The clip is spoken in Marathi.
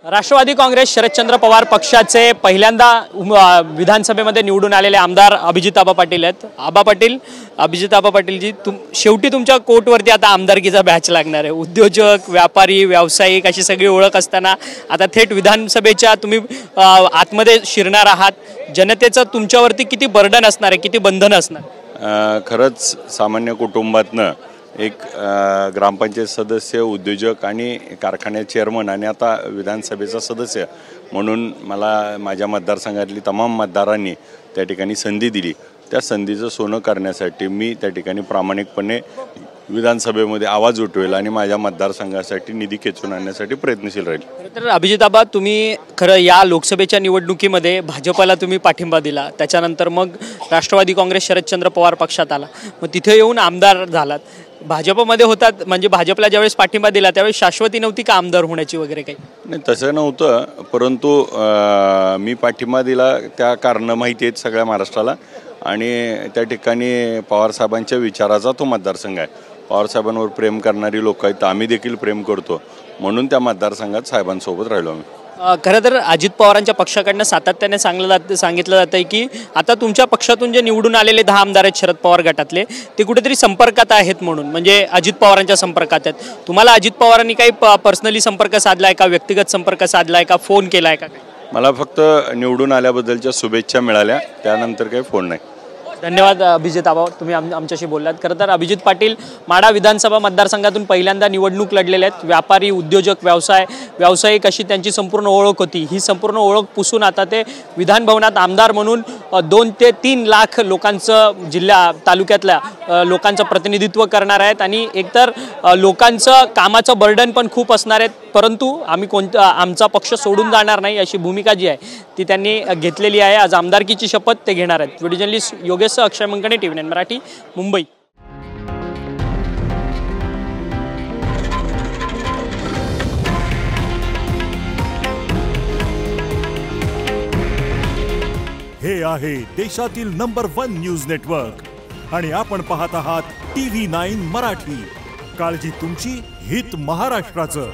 राष्ट्रवादी काँग्रेस शरदचंद्र पवार पक्षाचे पहिल्यांदा विधानसभेमध्ये निवडून आलेले आमदार अभिजित आबा पाटील आहेत। अभिजित आबा पाटीलजी, शेवटी तुमच्या कोर्टवरती आता आमदारकीचा बॅच लागणार आहे। उद्योजक, व्यापारी, व्यावसायिक अशी सगळी ओळख असताना आता थेट विधानसभेच्या तुम्ही आतमध्ये शिरणार आहात। जनतेचं तुमच्यावरती किती बर्डन असणार आहे, किती बंधन असणार? खरंच सामान्य कुटुंबातनं एक ग्रामपंचायत सदस्य, उद्योजक आणि कारखान्याचे चेअरमन आणि आता विधानसभेचा सदस्य म्हणून मला माझ्या मतदारसंघातली तमाम मतदारांनी त्या ठिकाणी संधी दिली। त्या संधीचं सोनं करण्यासाठी मी त्या ठिकाणी प्रामाणिकपणे विधानसभेमध्ये आवाज उठवेल आणि माझ्या मतदारसंघासाठी निधी खेचून आणण्यासाठी प्रयत्नशील राहील। तर अभिजित आबा, तुम्ही खरं या लोकसभेच्या निवडणुकीमध्ये भाजपला तुम्ही पाठिंबा दिला, त्याच्यानंतर मग राष्ट्रवादी काँग्रेस शरदचंद्र पवार पक्षात आला, मग तिथे येऊन आमदार झालात। भाजपमध्ये होतात म्हणजे भाजपला ज्यावेळेस पाठिंबा दिला त्यावेळेस शाश्वती नव्हती का आमदार होण्याची वगैरे काही? नाही, तसं नव्हतं, परंतु मी पाठिंबा दिला त्या कारण माहिती आहेत सगळ्या महाराष्ट्राला आणि त्या ठिकाणी पवारसाहेबांच्या विचाराचा तो मतदारसंघ आहे। पवारसाहेबांवर प्रेम करणारी लोक आहेत, आम्ही देखील प्रेम करतो, म्हणून त्या मतदारसंघात साहेबांसोबत राहिलो आम्ही। खरं तर अजित पवारांच्या पक्षाकडनं सातत्याने सांगितलं जातं आहे की आता तुमच्या पक्षातून जे निवडून आलेले 10 आमदार आहेत शरद पवार गटातले, ते कुठेतरी संपर्कात आहेत म्हणून, म्हणजे अजित पवारांच्या संपर्कात आहेत। तुम्हाला अजित पवारांनी काही पर्सनली संपर्क साधलाय का, व्यक्तिगत संपर्क साधलाय का, फोन केलाय का? मला फक्त निवडून आल्याबद्दलच्या शुभेच्छा मिळाल्या, त्यानंतर काही फोन नाही। धन्यवाद अभिजित आबा, तुम्ही आमच्याशी बोललात। खरं तर अभिजित पाटील माढा विधानसभा मतदारसंघातून पहिल्यांदा निवडणूक लढलेले आहेत। व्यापारी, उद्योजक, व्यावसायिक अशी त्यांची संपूर्ण ओळख होती। ही संपूर्ण ओळख पुसून आता ते विधान भवनात आमदार म्हणून 2 ते 3 लाख लोकांचं, जिल्हा तालुक्यातल्या लोकांचं प्रतिनिधित्व करणार आहेत आणि एकतर लोकांचं कामाचं बर्डन पण खूप असणार आहेत, परंतु आम्ही आमचा पक्ष सोडून जाणार नाही अशी भूमिका जी आहे ती त्यांनी घेतलेली आहे। आज आमदारकीची शपथ ते घेणार आहेत। व्हिडिओ जर्नलिस्ट योगेश अक्षय मंकणे, TV9 मराठी, मुंबई। हे आहे देशातील नंबर 1 न्यूज नेटवर्क आणि आपण पाहत आहात TV9 मराठी। काळजी तुमची, हित महाराष्ट्राचं।